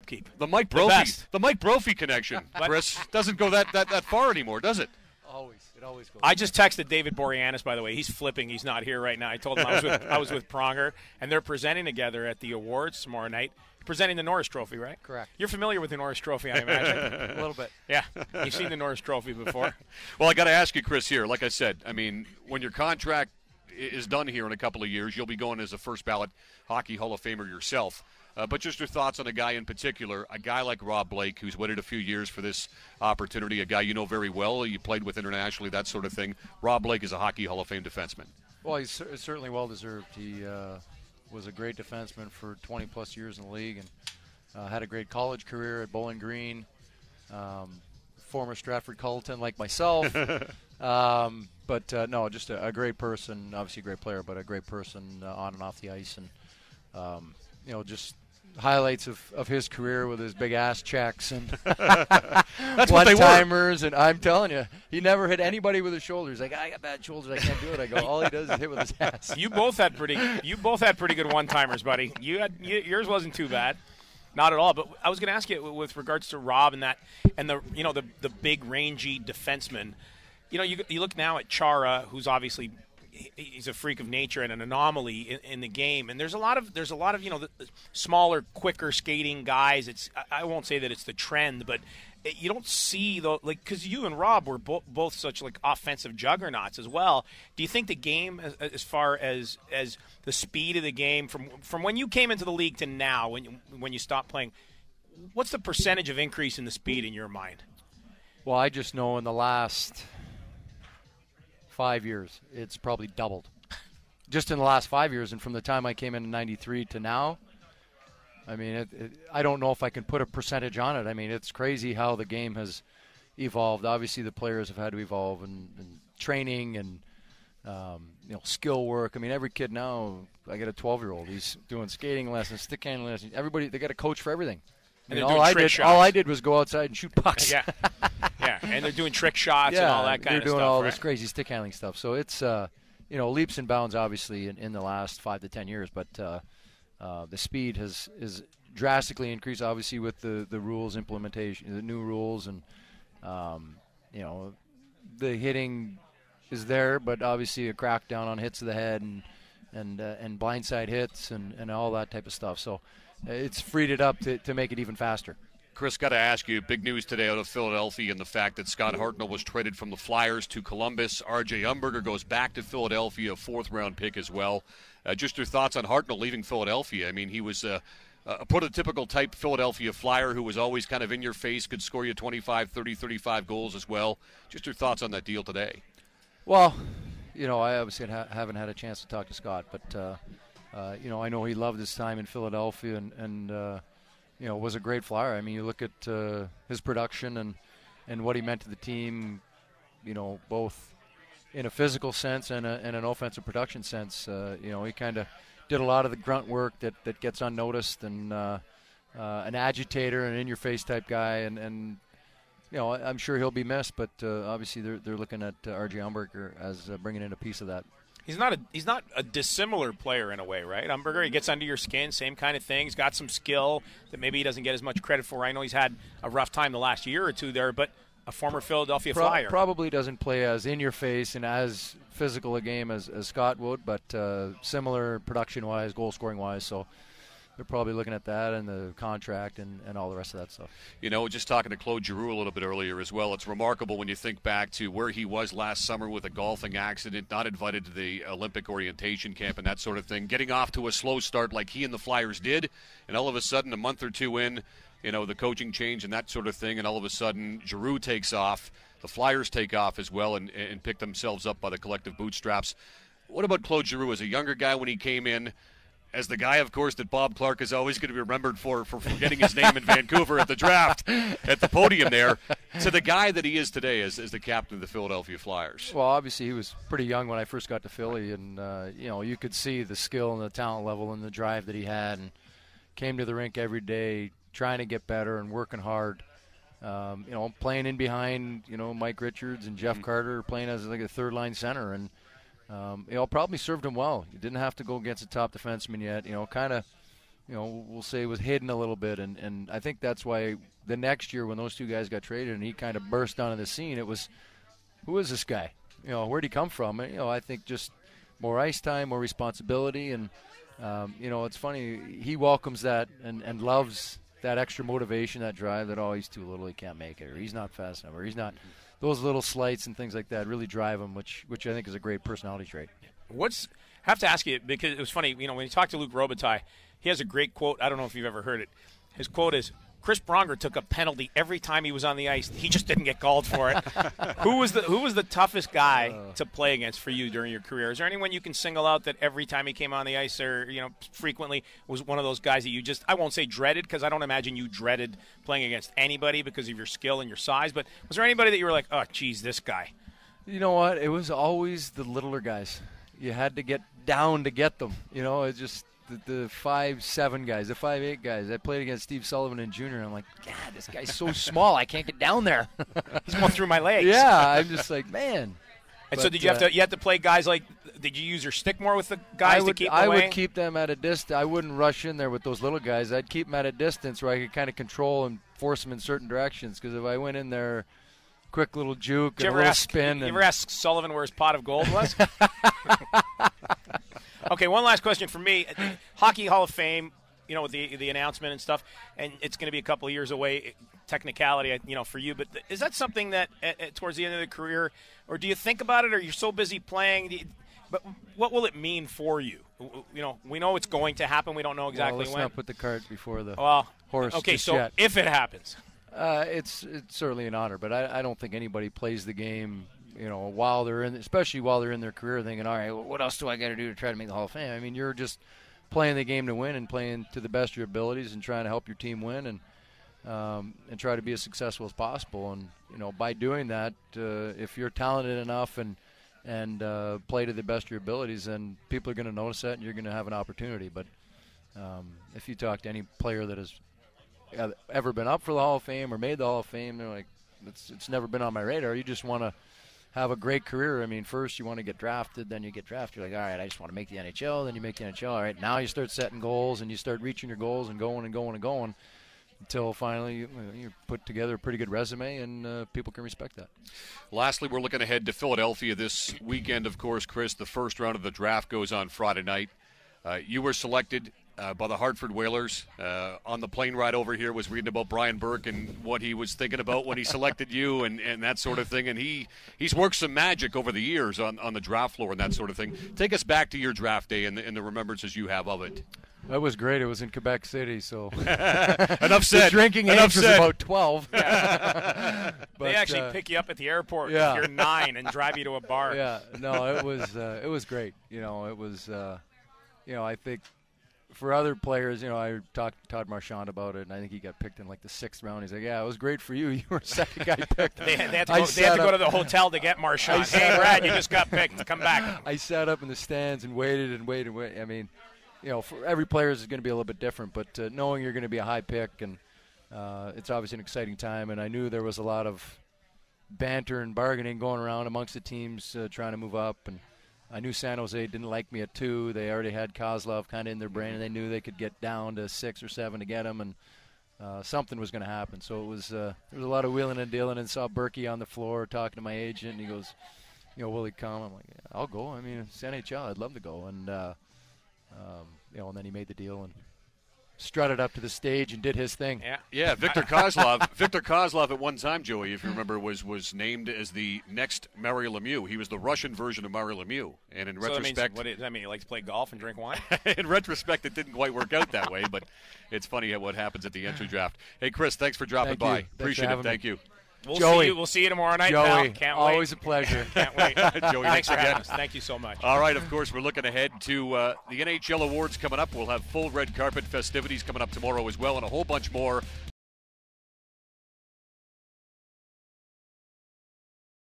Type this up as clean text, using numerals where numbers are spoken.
upkeep. The Mike Brophy connection, Chris, doesn't go that far anymore, does it? It always goes. I just texted David Boreanaz, by the way. He's flipping. He's not here right now. I told him I was with Pronger, and they're presenting together at the awards tomorrow night. Presenting the Norris Trophy, right? Correct. You're familiar with the Norris Trophy, I imagine. A little bit. Yeah. You've seen the Norris Trophy before. Well, I got to ask you, Chris, here. Like I said, I mean, when your contract is done here in a couple of years, you'll be going as a first-ballot Hockey Hall of Famer yourself. But just your thoughts on a guy in particular, a guy like Rob Blake, who's waited a few years for this opportunity, a guy you know very well, you played with internationally, that sort of thing. Rob Blake is a Hockey Hall of Fame defenseman. Well, he's certainly well-deserved. He was a great defenseman for 20-plus years in the league and had a great college career at Bowling Green, former Stratford Culleton like myself. No, just a great person, obviously a great player, but a great person on and off the ice. And, just highlights of his career with his big ass checks and one-timers. And I'm telling you, he never hit anybody with his shoulders. Like, I got bad shoulders, I can't do it. I go, all he does is hit with his ass. You both had pretty good one-timers, buddy. Yours wasn't too bad. Not at all. But I was going to ask you with regards to Rob and the big rangy defenseman. You look now at Chara, who's obviously he's a freak of nature and an anomaly in the game. And there's a lot of the smaller, quicker skating guys. I won't say that it's the trend, but you don't see because you and Rob were both such like offensive juggernauts as well. Do you think the game, as far as the speed of the game from when you came into the league to now, when you stopped playing, what's the percentage of increase in the speed in your mind? Well, I just know in the last 5 years, it's probably doubled. Just in the last 5 years, and from the time I came in 93 to now, I mean, I don't know if I can put a percentage on it. I mean, it's crazy how the game has evolved. Obviously, the players have had to evolve and training and skill work. I mean, every kid now, I got a 12-year-old. He's doing skating lessons, stick handling lessons. Everybody, they got a coach for everything. And all I did was go outside and shoot pucks. Yeah, and they're doing trick shots and all that kind of stuff. They're doing all right? this crazy stick handling stuff. So it's leaps and bounds, obviously, in the last 5 to 10 years. But the speed is drastically increased, obviously, with the rules implementation, the new rules, and the hitting is there, but obviously a crackdown on hits to the head and blindside hits and all that type of stuff. So it's freed it up to make it even faster. Chris, got to ask you, big news today out of Philadelphia and the fact that Scott Hartnell was traded from the Flyers to Columbus. R.J. Umberger goes back to Philadelphia, a fourth-round pick as well. Just your thoughts on Hartnell leaving Philadelphia. I mean, he was a prototypical type Philadelphia Flyer who was always kind of in your face, could score you 25, 30, 35 goals as well. Just your thoughts on that deal today. Well, I obviously haven't had a chance to talk to Scott, but I know he loved his time in Philadelphia and was a great Flyer. I mean, you look at his production and what he meant to the team, both in a physical sense and an offensive production sense. He kind of did a lot of the grunt work that gets unnoticed and an agitator, an in-your-face type guy, and I'm sure he'll be missed, but obviously they're looking at R.J. Umberger as bringing in a piece of that. He's not a dissimilar player in a way, right? Umberger, he gets under your skin, same kind of thing. He's got some skill that maybe he doesn't get as much credit for. I know he's had a rough time the last year or two there, but a former Philadelphia Flyer. Probably doesn't play as in your face and as physical a game as Scott would, but similar production-wise, goal-scoring-wise, so they're probably looking at that and the contract and all the rest of that stuff. Just talking to Claude Giroux a little bit earlier as well, it's remarkable when you think back to where he was last summer with a golfing accident, not invited to the Olympic orientation camp and that sort of thing, getting off to a slow start like he and the Flyers did, and all of a sudden, a month or two in, the coaching change and that sort of thing, and all of a sudden, Giroux takes off, the Flyers take off as well and pick themselves up by the collective bootstraps. What about Claude Giroux as a younger guy when he came in? As the guy, of course, that Bob Clark is always going to be remembered for forgetting his name in Vancouver at the draft, at the podium there, to the guy that he is today as the captain of the Philadelphia Flyers. Well, obviously he was pretty young when I first got to Philly, and you could see the skill and the talent level and the drive that he had, and came to the rink every day trying to get better and working hard. Playing in behind, Mike Richards and Jeff Carter, playing as like a third-line center, and probably served him well. You didn't have to go against a top defenseman yet. Kind of we'll say was hidden a little bit, and I think that's why the next year when those two guys got traded and he kind of burst onto the scene, it was, who is this guy? Where'd he come from? And, I think just more ice time, more responsibility, and it's funny, he welcomes that and loves that extra motivation, that drive, that he's too little, he can't make it, or he's not fast enough, or he's not. Those little slights and things like that really drive him, which I think is a great personality trait. Have to ask you, because it was funny, when you talk to Luc Robitaille, he has a great quote. I don't know if you've ever heard it. His quote is, Chris Pronger took a penalty every time he was on the ice. He just didn't get called for it. Who was the toughest guy to play against for you during your career? Is there anyone you can single out that every time he came on the ice, or frequently was one of those guys that you just, I won't say dreaded, because I don't imagine you dreaded playing against anybody because of your skill and your size, but was there anybody that you were like, oh, geez, this guy? You know what? It was always the littler guys. You had to get down to get them. It's just the 5'7" guys, the 5'8" guys. I played against Steve Sullivan in junior, and I'm like, God, this guy's so small, I can't get down there. He's going through my legs. Yeah, I'm just like, man. And so did you have to play guys like, did you use your stick more with the guys to keep them away? I would keep them at a distance. I wouldn't rush in there with those little guys. I'd keep them at a distance where I could kind of control and force them in certain directions, because if I went in there, quick little juke and a little spin. You ever ask Sullivan where his pot of gold was? Okay, one last question for me. Hockey Hall of Fame, with the announcement and stuff, and it's going to be a couple of years away, technicality, for you. But is that something that towards the end of the career, or do you think about it, or you're so busy playing? But what will it mean for you? We know it's going to happen. We don't know exactly when. Let's not put the cart before the horse. Okay, so if it happens. It's certainly an honor, but I don't think anybody plays the game, while they're especially while they're in their career, thinking, all right, what else do I got to do to try to make the Hall of Fame? I mean, you're just playing the game to win and playing to the best of your abilities and trying to help your team win and try to be as successful as possible. And by doing that, if you're talented enough and play to the best of your abilities, then people are going to notice that and you're going to have an opportunity. But if you talk to any player that has ever been up for the Hall of Fame or made the Hall of Fame, they're like, it's never been on my radar. You just want to have a great career. I mean, first you want to get drafted, then you get drafted. You're like, all right, I just want to make the NHL. Then you make the NHL. All right, now you start setting goals and you start reaching your goals and going and going and going until finally you put together a pretty good resume and people can respect that. Lastly, we're looking ahead to Philadelphia this weekend, of course, Chris. The first round of the draft goes on Friday night. You were selected by the Hartford Whalers. On the plane ride over here was reading about Brian Burke and what he was thinking about when he selected you and that sort of thing. And he's worked some magic over the years on the draft floor and that sort of thing. Take us back to your draft day and the remembrances you have of it. That was great. It was in Quebec City, so enough said. The drinking age was about 12. But, they actually pick you up at the airport if you're 9 and drive you to a bar. Yeah, no, it was great. It was I think for other players, I talked to Todd Marchand about it, and I think he got picked in like the 6th round. He's like, yeah, it was great for you. You were the second guy picked. They had to go to the hotel to get Marchand. Hey, Brad, you just got picked. Come back. I sat up in the stands and waited and waited and waited. I mean, for every player is going to be a little bit different, but knowing you're going to be a high pick, and it's obviously an exciting time, and I knew there was a lot of banter and bargaining going around amongst the teams trying to move up, and I knew San Jose didn't like me at 2. They already had Kozlov kind of in their brain, and they knew they could get down to 6 or 7 to get him, and something was going to happen. So it was there was a lot of wheeling and dealing, and saw Berkey on the floor talking to my agent, and he goes, will he come? I'm like, yeah, I'll go. I mean, it's NHL. I'd love to go. And, and then he made the deal and strutted up to the stage and did his thing. Yeah. Victor Kozlov at one time, Joey, if you remember, was named as the next Mario Lemieux. He was the Russian version of Mario Lemieux. And in retrospect, what does that mean? He likes to play golf and drink wine? In retrospect, it didn't quite work out that way, but it's funny what happens at the entry draft. Hey, Chris, thanks for dropping by. Appreciate it. Thank you. We'll see you tomorrow night, pal. Can't wait. Always a pleasure. Can't wait. Joey, thanks for having us. Thank you so much. All right, of course, we're looking ahead to the NHL Awards coming up. We'll have full red carpet festivities coming up tomorrow as well, and a whole bunch more